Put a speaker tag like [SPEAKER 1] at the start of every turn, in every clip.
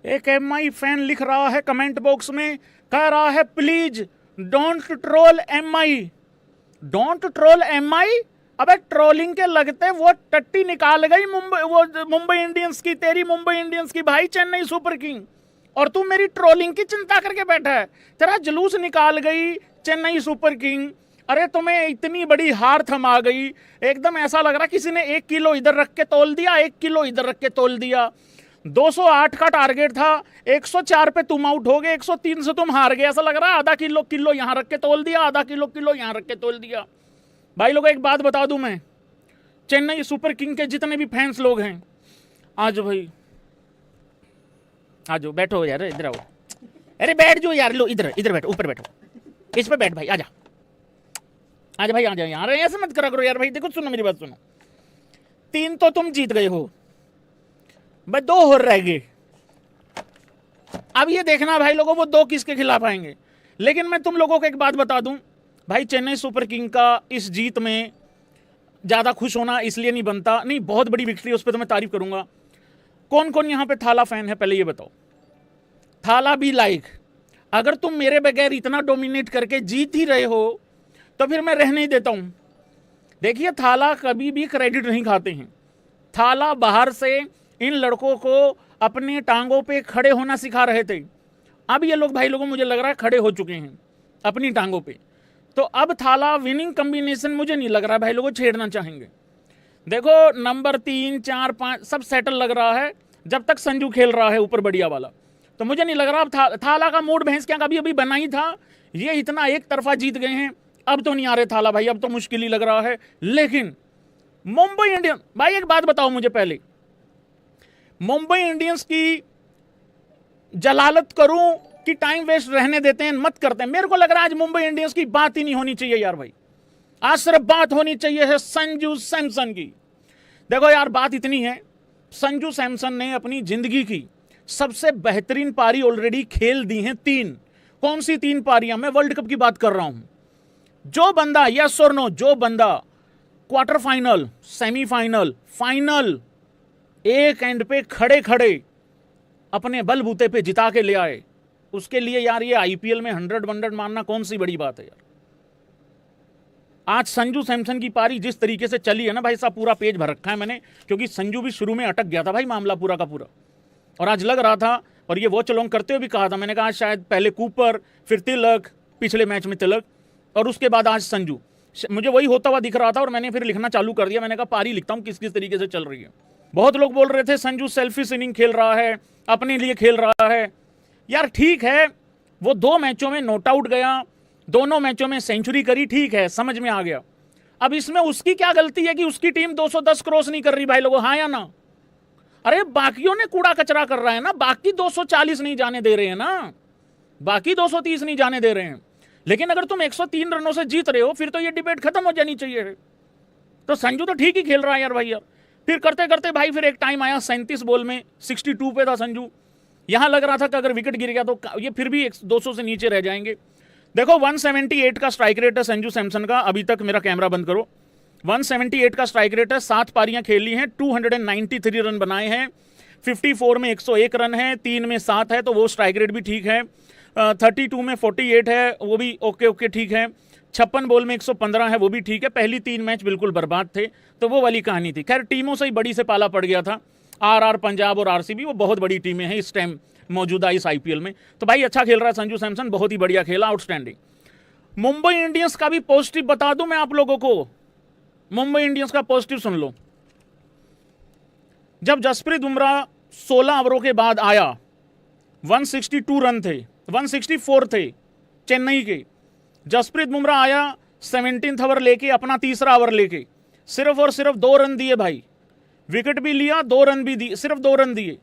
[SPEAKER 1] एक MI fan लिख रहा है कमेंट बॉक्स में, कह रहा है please don't troll MI, don't troll MI. अबे ट्रोलिंग के लगते वो टट्टी निकाल गई मुंबई इंडियंस की, तेरी मुंबई इंडियंस की भाई, चेन्नई सुपर किंग, और तू मेरी ट्रोलिंग की चिंता करके बैठा है। तेरा जुलूस निकाल गई चेन्नई सुपर किंग। अरे तुम्हें इतनी बड़ी हार थमा गई, एकदम ऐसा लग रहा किसी ने 1 किलो इधर रख के तोल दिया, 1 किलो इधर रख के तोल दिया। 208 का टारगेट था, 104 पे तुम आउट हो गए, 103 से तुम हार गए। ऐसा लग रहा है आधा किलो किलो यहां रख के तोल दिया, आधा किलो किलो यहां रख के तोल दिया। भाई लोगों एक बात बता दूं मैं, चेन्नई सुपर किंग के जितने भी फैंस लोग हैं, आज भाई आ जाओ, बैठो यार, इधर आओ, अरे बैठ जाओ यार, लो इधर इधर बैठो, ऊपर बैठो, इस पे बैठ भाई, आजा आजा भाई, आ जाओ यार, ऐसे मत करा करो यार भाई। देखो सुनो मेरी बात सुनो, 3 तो तुम जीत गए हो, बस 2 और रह गए। अब ये देखना भाई लोगों वो 2 किसके खिलाफ आएंगे। लेकिन मैं तुम लोगों को एक बात बता दूं भाई, चेन्नई सुपर किंग का इस जीत में ज्यादा खुश होना इसलिए नहीं बनता, नहीं बहुत बड़ी विक्ट्री, उस पर तो मैं तारीफ करूंगा। कौन कौन यहां पे थाला फैन है पहले ये बताओ, थाला भी लाइक। अगर तुम मेरे बगैर इतना डोमिनेट करके जीत ही रहे हो तो फिर मैं रहने ही देता हूं। देखिए थाला कभी भी क्रेडिट नहीं खाते हैं, थाला बाहर से इन लड़कों को अपने टांगों पे खड़े होना सिखा रहे थे। अब ये लोग भाई लोगों मुझे लग रहा है खड़े हो चुके हैं अपनी टांगों पे, तो अब थाला विनिंग कॉम्बिनेशन मुझे नहीं लग रहा भाई लोगों छेड़ना चाहेंगे। देखो नंबर 3 4 5 सब सेटल लग रहा है जब तक संजू खेल रहा है ऊपर बढ़िया वाला, तो मुझे नहीं लग रहा अब थाला का मूड भैंस क्या कभी अभी बना ही था। ये इतना एक तरफा जीत गए हैं, अब तो नहीं आ रहे थाला भाई, अब तो मुश्किल ही लग रहा है। लेकिन मुंबई इंडियंस भाई एक बात बताओ मुझे पहले, मुंबई इंडियंस की जलालत करूं कि टाइम वेस्ट रहने देते हैं, मत करते हैं। मेरे को लग रहा है आज मुंबई इंडियंस की बात ही नहीं होनी चाहिए यार भाई, आज सिर्फ बात होनी चाहिए है संजू सैमसन की। देखो यार बात इतनी है, संजू सैमसन ने अपनी जिंदगी की सबसे बेहतरीन पारी ऑलरेडी खेल दी हैं 3। कौन सी 3 पारियां, मैं वर्ल्ड कप की बात कर रहा हूं। जो बंदा यस और नो, जो बंदा क्वार्टर फाइनल, सेमीफाइनल, फाइनल एक एंड पे खड़े खड़े अपने बलबूते पे जिता के ले आए, उसके लिए यार ये आईपीएल में 100 मारना कौन सी बड़ी बात है यार। आज संजू सैमसन की पारी जिस तरीके से चली है ना भाई साहब, पूरा पेज भर रखा है मैंने, क्योंकि संजू भी शुरू में अटक गया था भाई मामला पूरा का पूरा, और आज लग रहा था, और ये वॉच अलोंग करते हुए भी कहा था मैंने, कहा शायद पहले कूपर, फिर तिलक, पिछले मैच में तिलक, और उसके बाद आज संजू। मुझे वही होता हुआ दिख रहा था और मैंने फिर लिखना चालू कर दिया, मैंने कहा पारी लिखता हूं किस किस तरीके से चल रही है। बहुत लोग बोल रहे थे संजू सेल्फिश इनिंग खेल रहा है, अपने लिए खेल रहा है। यार ठीक है, वो 2 मैचों में नॉट आउट गया, दोनों मैचों में सेंचुरी करी, ठीक है समझ में आ गया। अब इसमें उसकी क्या गलती है कि उसकी टीम 210 क्रॉस नहीं कर रही भाई लोगों, हाँ या ना? अरे बाकियों ने कूड़ा कचरा कर रहा है ना, बाकी 240 नहीं जाने दे रहे हैं ना, बाकी 230 नहीं जाने दे रहे हैं। लेकिन अगर तुम 103 रनों से जीत रहे हो फिर तो ये डिबेट खत्म हो जानी चाहिए। तो संजू तो ठीक ही खेल रहा है यार भाई यार। फिर करते करते भाई फिर एक टाइम आया 37 बॉल में 62 पे था संजू, यहां लग रहा था कि अगर विकेट गिर गया तो ये फिर भी 200 से नीचे रह जाएंगे। देखो 178 का स्ट्राइक रेट है संजू सैमसन का अभी तक, मेरा कैमरा बंद करो, 178 का स्ट्राइक रेट है, 7 पारियां खेली हैं, 293 रन बनाए हैं, 54 में 101 रन है, 3 में 7 है तो वो स्ट्राइक रेट भी ठीक है, 32 में 48 है वो भी ओके ठीक है, 56 बॉल में 115 है वो भी ठीक है। पहली 3 मैच बिल्कुल बर्बाद थे तो वो वाली कहानी थी। खैर टीमों से ही बड़ी से पाला पड़ गया था, आरआर पंजाब और आरसीबी वो बहुत बड़ी टीमें हैं इस टाइम मौजूदा इस आईपीएल में। तो भाई अच्छा खेल रहा है संजू सैमसन, बहुत ही बढ़िया खेला, आउटस्टैंडिंग। मुंबई इंडियंस का भी पॉजिटिव बता दूं मैं आप लोगों को, मुंबई इंडियंस का पॉजिटिव सुन लो। जब जसप्रीत बुमराह 16 ओवरों के बाद आया, 162 रन थे, 164 थे चेन्नई के, जसप्रीत बुमराह आया 17th ओवर लेके, अपना तीसरा ओवर लेके सिर्फ और सिर्फ 2 रन दिए भाई, विकेट भी लिया, 2 रन भी दिए, सिर्फ 2 रन दिए।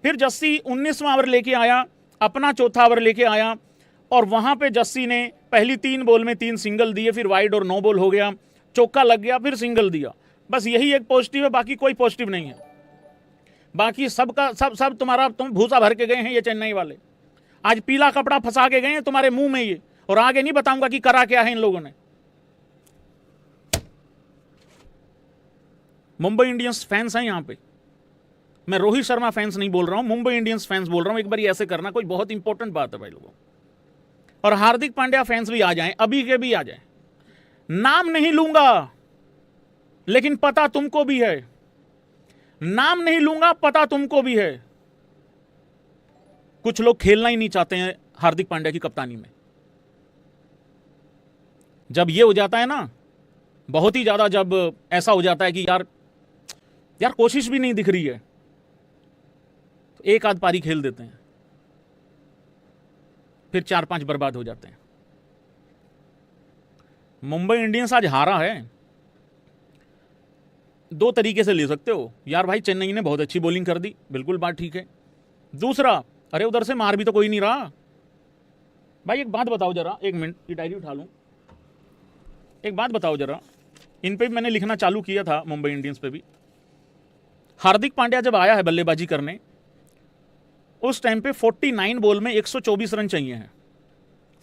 [SPEAKER 1] फिर जस्सी 19वां ओवर लेके आया, अपना चौथा ओवर लेके आया, और वहां पे जस्सी ने पहली 3 बॉल में 3 सिंगल दिए, फिर वाइड और 9 बॉल हो गया, चौका लग गया, फिर सिंगल दिया। बस यही एक पॉजिटिव है, बाकी कोई पॉजिटिव नहीं है। बाकी सबका सब तुम्हारा तुम भूसा भर के गए हैं ये चेन्नई वाले, आज पीला कपड़ा फंसा के गए हैं तुम्हारे मुंह में ये, और आगे नहीं बताऊंगा कि करा क्या है इन लोगों ने। मुंबई इंडियंस फैंस हैं यहां पे, मैं रोहित शर्मा फैंस नहीं बोल रहा हूं, मुंबई इंडियंस फैंस बोल रहा हूं। एक बार ऐसे करना, कोई बहुत इंपॉर्टेंट बात है भाई लोगों। और हार्दिक पांड्या फैंस भी आ जाएं, अभी के भी आ जाएं। नाम नहीं लूंगा लेकिन पता तुमको भी है, नाम नहीं लूंगा पता तुमको भी है। कुछ लोग खेलना ही नहीं चाहते हैं हार्दिक पांड्या की कप्तानी में। जब ये हो जाता है ना, बहुत ही ज्यादा जब ऐसा हो जाता है कि यार कोशिश भी नहीं दिख रही है, तो एक आध पारी खेल देते हैं, फिर 4-5 बर्बाद हो जाते हैं। मुंबई इंडियंस आज हारा है, दो तरीके से ले सकते हो। यार भाई चेन्नई ने बहुत अच्छी बॉलिंग कर दी, बिल्कुल बात ठीक है। दूसरा, अरे उधर से मार भी तो कोई नहीं रहा। भाई एक बात बताओ जरा, एक मिनट की डायरी उठा लूं। एक बात बताओ जरा, इन पे भी मैंने लिखना चालू किया था, मुंबई इंडियंस पे भी। हार्दिक पांड्या जब आया है बल्लेबाजी करने, उस टाइम पे 49 बॉल में 124 रन चाहिए हैं।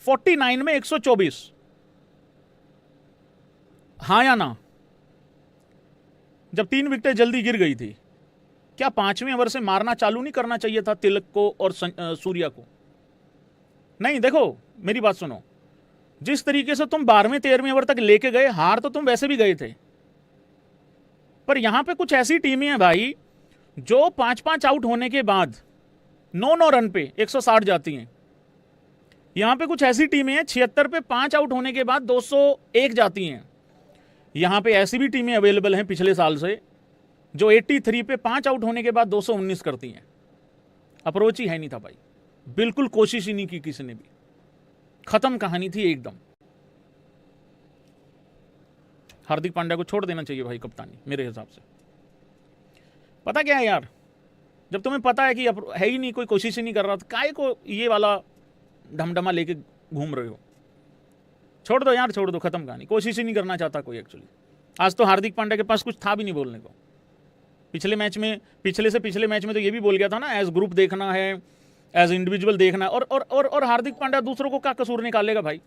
[SPEAKER 1] 49 में 124, हाँ या ना? जब 3 विकेटें जल्दी गिर गई थी, क्या 5वें ओवर से मारना चालू नहीं करना चाहिए था तिलक को और सूर्या को? नहीं, देखो मेरी बात सुनो, जिस तरीके से तुम 12वें-13वें ओवर तक लेके गए, हार तो तुम वैसे भी गए थे। पर यहां पे कुछ ऐसी टीमें हैं भाई जो 5-5 आउट होने के बाद 9-9 रन पे 160 जाती हैं। यहां पे कुछ ऐसी टीमें हैं 76 पे 5 आउट होने के बाद 201 जाती हैं। यहां पे ऐसी भी टीमें अवेलेबल हैं पिछले साल से जो 83 पे 5 आउट होने के बाद 219 करती हैं। अप्रोच ही है नहीं था भाई, बिल्कुल कोशिश ही नहीं की किसी ने भी, खत्म कहानी थी एकदम। हार्दिक पांड्या को छोड़ देना चाहिए भाई कप्तानी, मेरे हिसाब से। पता क्या है यार, जब तुम्हें पता है कि है ही नहीं, कोई कोशिश ही नहीं कर रहा, तो काहे को ये वाला ढमढमा लेके घूम रहे हो? छोड़ दो यार, छोड़ दो, खत्म कहानी। कोशिश ही नहीं करना चाहता कोई एक्चुअली। आज तो हार्दिक पांड्या के पास कुछ था भी नहीं बोलने को। पिछले से पिछले मैच में तो ये भी बोल गया था ना, एज ग्रुप देखना है, एज इंडिविजुअल देखना है। और हार्दिक पांड्या दूसरों को क्या कसूर निकालेगा भाई?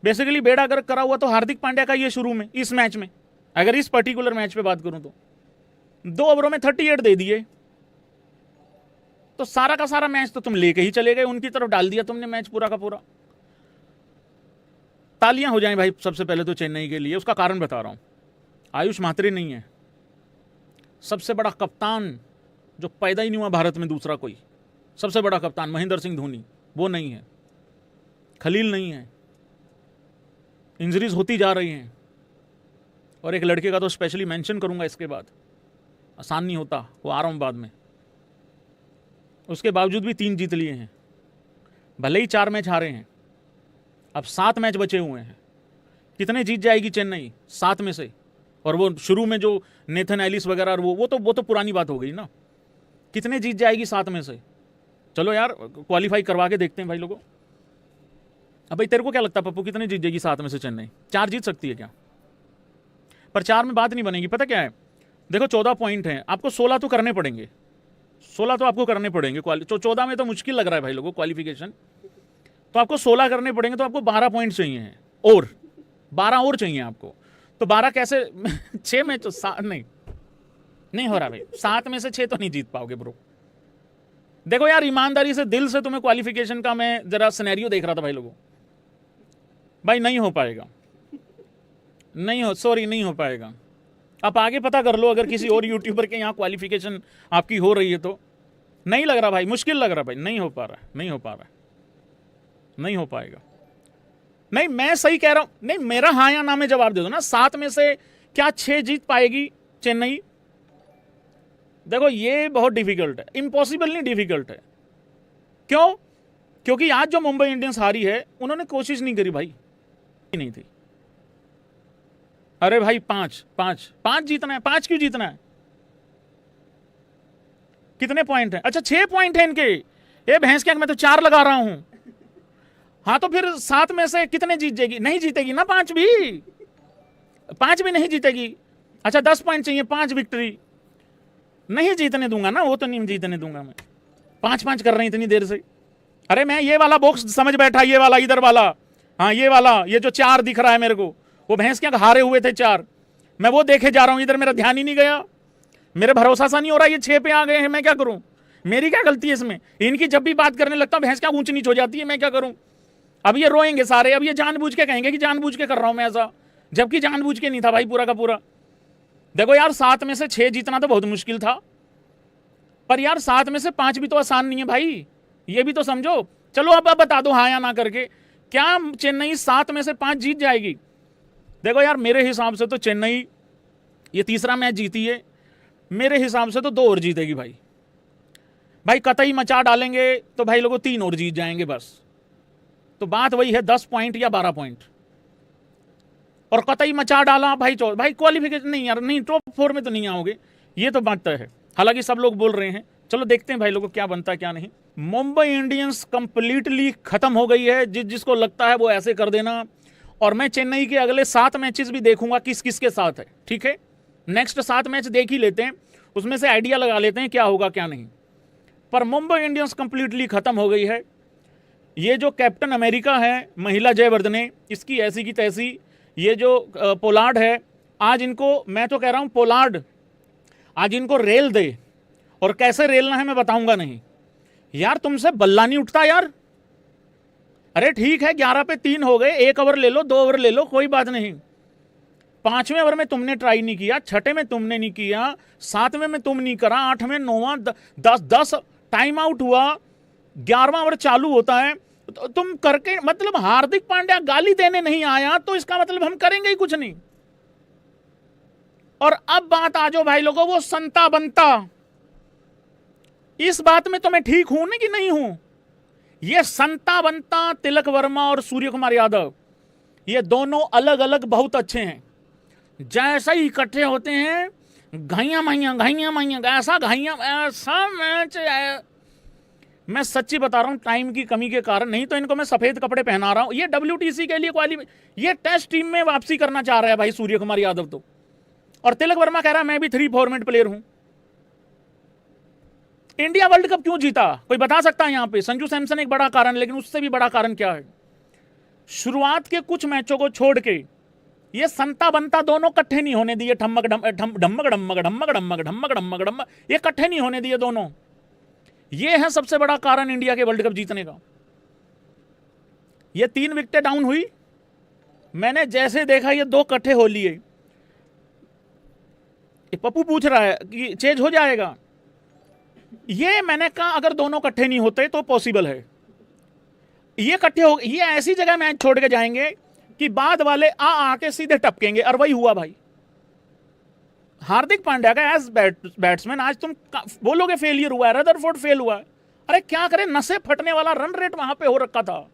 [SPEAKER 1] बेसिकली बेड़ा अगर करा हुआ तो हार्दिक पांड्या का ये शुरू में, इस मैच में, अगर इस पर्टिकुलर मैच पे बात करूं तो 2 ओवरों में 38 दे दिए, तो सारा का सारा मैच तो तुम लेके ही चले गए, उनकी तरफ डाल दिया तुमने मैच पूरा का पूरा। तालियां हो जाएं भाई सबसे पहले तो चेन्नई के लिए। उसका कारण बता रहा हूं, आयुष म्हात्रे नहीं है सबसे बड़ा कप्तान जो पैदा ही नहीं हुआ भारत में, दूसरा कोई सबसे बड़ा कप्तान महेंद्र सिंह धोनी, वो नहीं है। खलील नहीं है, इंजरीज होती जा रही हैं। और एक लड़के का तो स्पेशली मेंशन करूंगा इसके बाद, आसान नहीं होता, वो आ रहा हूं बाद में। उसके बावजूद भी 3 जीत लिए हैं, भले ही 4 मैच हारे हैं, अब 7 मैच बचे हुए हैं। कितने जीत जाएगी चेन्नई 7 में से? और वो शुरू में जो नेथन एलिस वगैरह, वो तो पुरानी बात हो गई ना। कितने जीत जाएगी 7 में से? चलो यार क्वालिफाई करवा के देखते हैं भाई लोगों। अब भाई तेरे को क्या लगता है पप्पू, कितने जीत जाएगी 7 में से चेन्नई? 4 जीत सकती है क्या? पर 4 में बात नहीं बनेगी। पता क्या है, देखो 14 पॉइंट हैं, आपको 16 तो करने पड़ेंगे, 16 तो आपको करने पड़ेंगे। 14 में तो मुश्किल लग रहा है भाई लोगों क्वालिफिकेशन, तो आपको 16 करने पड़ेंगे, तो आपको 12 पॉइंट चाहिए हैं, और 12 और चाहिए आपको। तो 12 कैसे 6 में तो नहीं हो रहा भाई, 7 में से 6 तो नहीं जीत पाओगे ब्रो। देखो यार ईमानदारी से, दिल से तुम्हें क्वालिफिकेशन का मैं जरा सिनेरियो देख रहा था भाई लोगों, भाई नहीं हो पाएगा, नहीं हो पाएगा। आप आगे पता कर लो, अगर किसी और यूट्यूबर के यहाँ क्वालिफिकेशन आपकी हो रही है तो। नहीं लग रहा भाई, मुश्किल लग रहा भाई, नहीं हो पा रहा है, नहीं हो पाएगा। नहीं मैं सही कह रहा हूं, नहीं मेरा हाँ या ना में जवाब दे दो ना। 7 में से क्या 6 जीत पाएगी चेन्नई? देखो ये बहुत डिफिकल्ट है, इम्पॉसिबल नहीं, डिफिकल्ट है। क्यों? क्योंकि आज जो मुंबई इंडियंस हारी है, उन्होंने कोशिश नहीं करी भाई, नहीं थी। अरे भाई 5 जीतना है, 5 क्यों जीतना है? कितने पॉइंट हैं? अच्छा 6 पॉइंट हैं इनके। ये भैंस क्या, मैं तो 4 लगा रहा हूं। हाँ तो फिर 7 में से कितने जीत जाएगी? नहीं जीतेगी ना, 5 भी नहीं जीतेगी। अच्छा 10 पॉइंट चाहिए, 5 विक्ट्री, नहीं जीतने दूंगा ना, वो तो नहीं जीतने दूंगा मैं। 5 कर रहे हैं इतनी देर से। अरे मैं ये वाला बॉक्स समझ बैठा, ये वाला इधर वाला, हाँ ये वाला, ये जो 4 दिख रहा है मेरे को, वो भैंस क्या हारे हुए थे 4, मैं वो देखे जा रहा हूं, इधर मेरा ध्यान ही नहीं गया। मेरे भरोसा सा नहीं हो रहा, ये 6 पे आ गए हैं, मैं क्या करूं? मेरी क्या गलती है इसमें? इनकी जब भी बात करने लगता हूं भैंस क्या ऊंच नीच हो जाती है, मैं क्या करूं? अब ये रोएंगे सारे, अब ये जानबूझ के कहेंगे कि जानबूझ के कर रहा हूं मैं ऐसा, जबकि जानबूझ के नहीं था भाई पूरा का पूरा। देखो यार 7 में से 6 जीतना तो बहुत मुश्किल था, पर यार 7 में से 5 भी तो आसान नहीं है भाई, ये भी तो समझो। चलो अब बता दो हाँ या ना करके, क्या चेन्नई 7 में से 5 जीत जाएगी? देखो यार मेरे हिसाब से तो चेन्नई ये तीसरा मैच जीती है, मेरे हिसाब से तो 2 और जीतेगी भाई। भाई कतई मचा डालेंगे तो भाई लोगों 3 और जीत जाएंगे बस। तो बात वही है 10 पॉइंट या 12 पॉइंट, और कतई मचा डाला भाई भाई क्वालिफिकेशन नहीं यार, नहीं टॉप 4 में तो नहीं आओगे, ये तो बात तय है। हालांकि सब लोग बोल रहे हैं, चलो देखते हैं भाई लोगों क्या बनता है क्या नहीं। मुंबई इंडियंस कंप्लीटली खत्म हो गई है, जिसको लगता है वो ऐसे कर देना। और मैं चेन्नई के अगले 7 मैचेस भी देखूंगा किस किस के साथ है, ठीक है? नेक्स्ट 7 मैच देख ही लेते हैं, उसमें से आइडिया लगा लेते हैं क्या होगा क्या नहीं। पर मुंबई इंडियंस कंप्लीटली खत्म हो गई है। ये जो कैप्टन अमेरिका है महिला जयवर्धने, इसकी ऐसी की तैसी, ये जो पोलार्ड है, आज इनको मैं तो कह रहा हूं पोलार्ड आज इनको रेल दे, और कैसे रेलना है मैं बताऊंगा नहीं। यार तुमसे बल्ला नहीं उठता यार। अरे ठीक है 11 पे 3 हो गए, 1 ओवर ले लो 2 ओवर ले लो कोई बात नहीं। 5वें ओवर में तुमने ट्राई नहीं किया, 6ठे में तुमने नहीं किया, 7वें में तुम नहीं करा, 8वें 9वां 10 टाइम आउट हुआ, 11वां ओवर चालू होता है तो तुम करके, मतलब हार्दिक पांड्या गाली देने नहीं आया तो इसका मतलब हम करेंगे ही कुछ नहीं। और अब बात आ जाओ भाई लोगों वो संता बनता, इस बात में तो मैं ठीक हूं ना कि नहीं हूं? ये संता बनता तिलक वर्मा और सूर्य कुमार यादव, ये दोनों अलग अलग बहुत अच्छे हैं। जैसा ही इकट्ठे होते हैं घाइया माइया ऐसा मैच है। मैं सच्ची बता रहा हूं, टाइम की कमी के कारण, नहीं तो इनको मैं सफेद कपड़े पहना रहा हूं। ये WTC के लिए ये टेस्ट टीम में वापसी करना चाह रहा है भाई सूर्य कुमार यादव तो, और तिलक वर्मा कह रहा है मैं भी 3 फॉर्मेट प्लेयर हूं। इंडिया वर्ल्ड कप क्यों जीता कोई बता सकता है यहां पे? संजू सैमसन एक बड़ा कारण, लेकिन उससे भी बड़ा कारण क्या है? शुरुआत के कुछ मैचों को छोड़ के ये संता बनता दोनों इकट्ठे नहीं होने दिए, ठम्मक ढम्मक, ये इकट्ठे नहीं होने दिए दोनों। ये है सबसे बड़ा कारण इंडिया के वर्ल्ड कप जीतने का। ये 3 विकेटें डाउन हुई, मैंने जैसे देखा ये 2 इकट्ठे हो लिए। पप्पू पूछ रहा है कि चेंज हो जाएगा, ये मैंने कहा अगर दोनों इकट्ठे नहीं होते तो पॉसिबल है। ये इकट्ठे हो, ये ऐसी जगह मैच छोड़ के जाएंगे कि बाद वाले आके सीधे टपकेंगे, और वही हुआ भाई। हार्दिक पांड्या का एज बैट्समैन आज तुम बोलोगे फेलियर हुआ है, रदरफोर्ड फेल हुआ है, अरे क्या करे, नसें फटने वाला रन रेट वहां पे हो रखा था।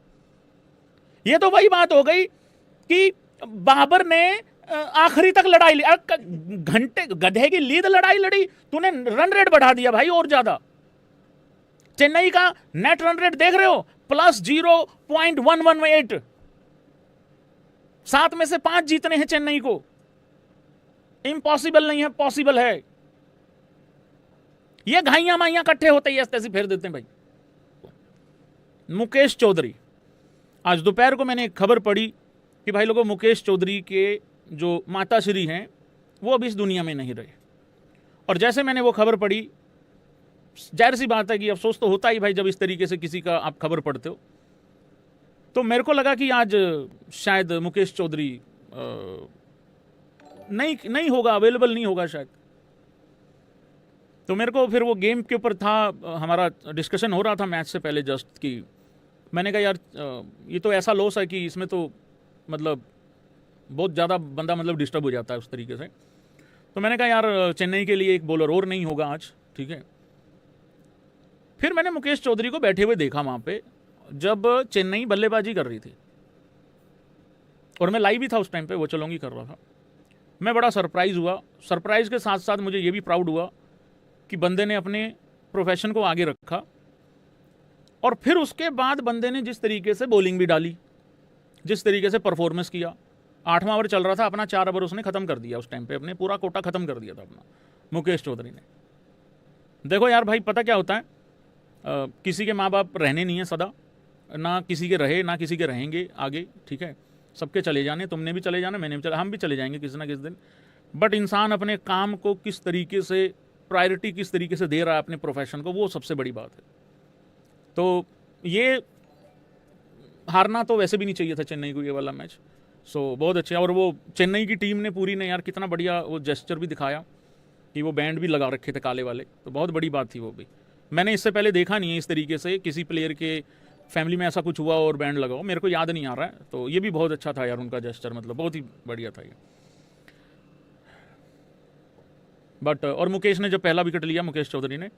[SPEAKER 1] ये तो वही बात हो गई कि बाबर ने आखिरी तक लड़ाई ली, घंटे गधे की लीद लड़ाई लड़ी, तूने रन रेट बढ़ा दिया भाई और ज्यादा। चेन्नई का नेट रन रेट देख रहे हो +0.118, 7 में से 5 जीतने हैं चेन्नई को। इम्पॉसिबल नहीं है, पॉसिबल है। ये घाइया माइया इकट्ठे होते ही ऐसे फेर देते हैं भाई। मुकेश चौधरी, आज दोपहर को मैंने एक खबर पढ़ी कि भाई लोगों मुकेश चौधरी के जो माताश्री हैं वो अब इस दुनिया में नहीं रहे। और जैसे मैंने वो खबर पढ़ी, जाहिर सी बात है कि अफसोस तो होता ही भाई जब इस तरीके से किसी का आप खबर पढ़ते हो। तो मेरे को लगा कि आज शायद मुकेश चौधरी नहीं होगा, अवेलेबल नहीं होगा शायद। तो मेरे को फिर वो गेम के ऊपर था, हमारा डिस्कशन हो रहा था मैच से पहले जस्ट, कि मैंने कहा यार ये तो ऐसा लॉस है कि इसमें तो मतलब बहुत ज़्यादा बंदा मतलब डिस्टर्ब हो जाता है उस तरीके से। तो मैंने कहा यार चेन्नई के लिए एक बॉलर और नहीं होगा आज, ठीक है। फिर मैंने मुकेश चौधरी को बैठे हुए देखा वहाँ पे जब चेन्नई बल्लेबाजी कर रही थी, और मैं लाइव ही था उस टाइम पे, वो चलोंगी कर रहा था। मैं बड़ा सरप्राइज़ हुआ, सरप्राइज़ के साथ साथ मुझे ये भी प्राउड हुआ कि बंदे ने अपने प्रोफेशन को आगे रखा। और फिर उसके बाद बंदे ने जिस तरीके से बॉलिंग भी डाली, जिस तरीके से परफॉर्मेंस किया, 8वां ओवर चल रहा था, अपना 4 ओवर उसने ख़त्म कर दिया उस टाइम पे, अपने पूरा कोटा ख़त्म कर दिया था अपना मुकेश चौधरी ने। देखो यार भाई पता क्या होता है, किसी के माँ बाप रहने नहीं है सदा, ना किसी के रहे ना किसी के रहेंगे आगे, ठीक है। सबके चले जाने, तुमने भी चले जाना, मैंने भी हम भी चले जाएंगे किसी ना किसी दिन। बट इंसान अपने काम को किस तरीके से प्रायोरिटी किस तरीके से दे रहा है अपने प्रोफेशन को, वो सबसे बड़ी बात है। तो ये हारना तो वैसे भी नहीं चाहिए था चेन्नई को ये वाला मैच। सो बहुत अच्छा। और वो चेन्नई की टीम ने पूरी ने यार कितना बढ़िया वो जेस्चर भी दिखाया कि वो बैंड भी लगा रखे थे काले वाले, तो बहुत बड़ी बात थी वो भी। मैंने इससे पहले देखा नहीं है इस तरीके से किसी प्लेयर के फैमिली में ऐसा कुछ हुआ और बैंड लगाओ, मेरे को याद नहीं आ रहा है। तो ये भी बहुत अच्छा था यार उनका जेस्चर, मतलब बहुत ही बढ़िया था ये। बट और मुकेश ने जब पहला विकेट लिया, मुकेश चौधरी ने,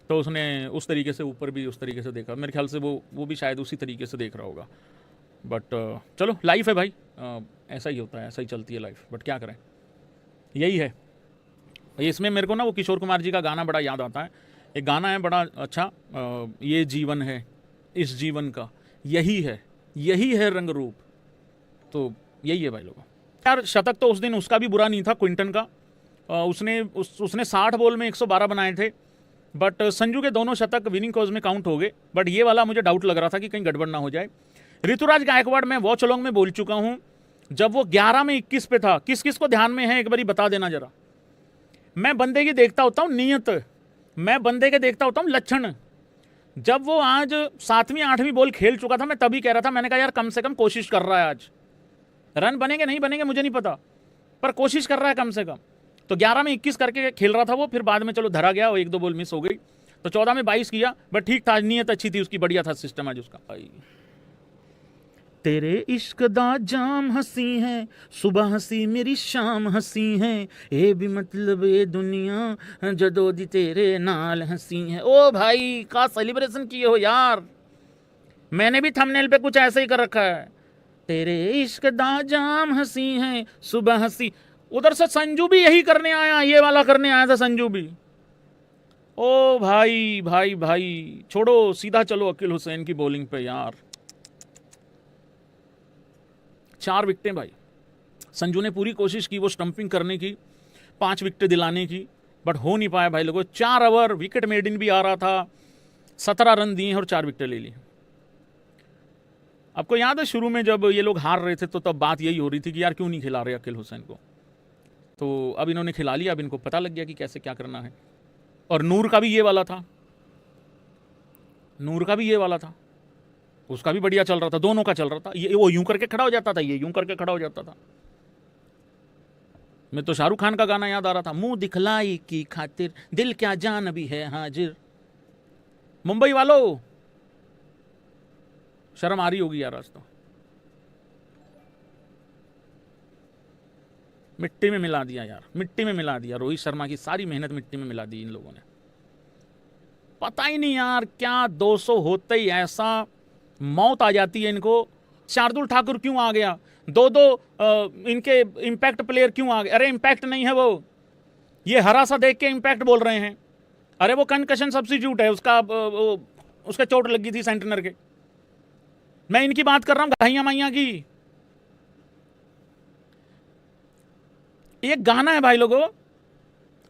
[SPEAKER 1] तो उसने उस तरीके से ऊपर भी उस तरीके से देखा, मेरे ख्याल से वो भी शायद उसी तरीके से देख रहा होगा। बट चलो लाइफ है भाई, ऐसा ही होता है, ऐसा ही चलती है लाइफ। बट क्या करें, यही है। इसमें मेरे को ना वो किशोर कुमार जी का गाना बड़ा याद आता है। एक गाना है बड़ा अच्छा, ये जीवन है इस जीवन का यही है रंग रूप। तो यही है भाई लोगों। यार शतक तो उस दिन उसका भी बुरा नहीं था, क्विंटन का। उसने 60 बॉल में 112 बनाए थे। बट संजू के दोनों शतक विनिंग कॉज में काउंट हो गए। बट ये वाला मुझे डाउट लग रहा था कि कहीं गड़बड़ ना हो जाए। ऋतुराज गायकवाड़ मैं वॉच अलोंग में बोल चुका हूं, जब वो 11 में 21 पे था, किस किस को ध्यान में है एक बारी बता देना जरा। मैं बंदे की देखता होता हूं नीयत, मैं बंदे के देखता होता हूं लक्षण। जब वो आज 7वीं 8वीं बॉल खेल चुका था, मैं तभी कह रहा था, मैंने कहा यार कम से कम कोशिश कर रहा है, आज रन बनेंगे नहीं बनेंगे मुझे नहीं पता, पर कोशिश कर रहा है कम से कम। तो 11 में 21 करके खेल रहा था वो, फिर बाद में चलो धरा गया, वो 1-2 बॉल मिस हो गई, तो 14 में 22 किया। बट ठीक था, नीयत अच्छी थी उसकी, बढ़िया था सिस्टम आज उसका। तेरे इश्क दा जाम हंसी है, सुबह हंसी मेरी शाम हंसी है, ये भी मतलब ये दुनिया जदों दी तेरे नाल हंसी है। ओ भाई का सेलिब्रेशन किए हो यार, मैंने भी थंबनेल पे कुछ ऐसे ही कर रखा है, तेरे इश्क दा जाम हंसी है सुबह हंसी। उधर से संजू भी यही करने आया, ये वाला करने आया था संजू भी। ओ भाई भाई भाई छोड़ो, सीधा चलो अकील हुसैन की बॉलिंग पे यार। 4 विकेटें भाई, संजू ने पूरी कोशिश की वो स्टंपिंग करने की, 5 विकेटें दिलाने की, बट हो नहीं पाया भाई लोगों। 4 ओवर, विकेट मेडिन भी आ रहा था, 17 रन दिए और 4 विकेटें ले ली। आपको याद है शुरू में जब ये लोग हार रहे थे तो तब बात यही हो रही थी कि यार क्यों नहीं खिला रहे अकील हुसैन को। तो अब इन्होंने खिला लिया, अब इनको पता लग गया कि कैसे क्या करना है। और नूर का भी ये वाला था, नूर का भी ये वाला था, उसका भी बढ़िया चल रहा था, दोनों का चल रहा था। ये वो यूं करके खड़ा हो जाता था, ये यूं करके खड़ा हो जाता था। मैं तो शाहरुख खान का गाना याद आ रहा था, मुंह दिखलाई की खातिर दिल क्या जान भी है हाजिर। मुंबई वालों शर्म आ रही होगी यार आज तो। मिट्टी में मिला दिया यार, मिट्टी में मिला दिया। रोहित शर्मा की सारी मेहनत मिट्टी में मिला दी इन लोगों ने। पता ही नहीं यार क्या 200 होते ही ऐसा मौत आ जाती है इनको। शार्दुल ठाकुर क्यों आ गया, 2-2 इनके इंपैक्ट प्लेयर क्यों आ गए। अरे इंपैक्ट नहीं है वो, ये हरा सा देख के इंपैक्ट बोल रहे हैं। अरे वो कंकशन सब्स्टिट्यूट है, उसका चोट लगी थी सेंटनर के। मैं इनकी बात कर रहा हूं घाइया माइया की। ये गाना है भाई लोगों,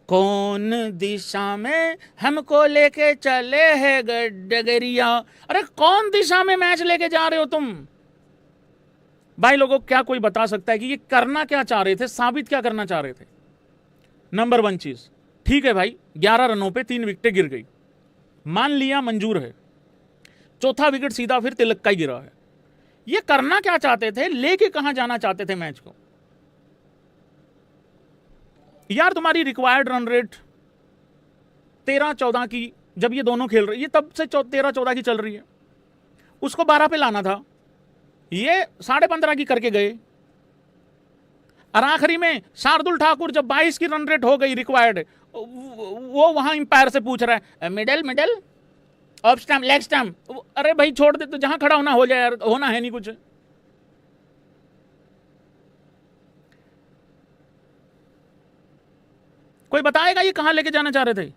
[SPEAKER 1] कौन दिशा में हमको लेके चले है डगरिया। अरे कौन दिशा में मैच लेके जा रहे हो तुम भाई लोगों। क्या कोई बता सकता है कि ये करना क्या चाह रहे थे, साबित क्या करना चाह रहे थे। नंबर 1 चीज, ठीक है भाई 11 रनों पे 3 विकेटें गिर गई, मान लिया मंजूर है। चौथा विकेट सीधा फिर तिलक का ही गिरा है। ये करना क्या चाहते थे, लेके कहां जाना चाहते थे मैच को यार। तुम्हारी रिक्वायर्ड रन रेट 13-14 की जब ये दोनों खेल रहे, ये तब से 13-14 की चल रही है, उसको 12 पे लाना था। ये 15.5 की करके गए। और आखिरी में शार्दुल ठाकुर जब 22 की रन रेट हो गई रिक्वायर्ड, वो वहां अंपायर से पूछ रहा है middle off stump leg stump. अरे भाई छोड़ दे, तो जहां खड़ा होना हो जाए यार, होना है नहीं कुछ। कोई बताएगा ये कहां लेके जाना चाह रहे थे।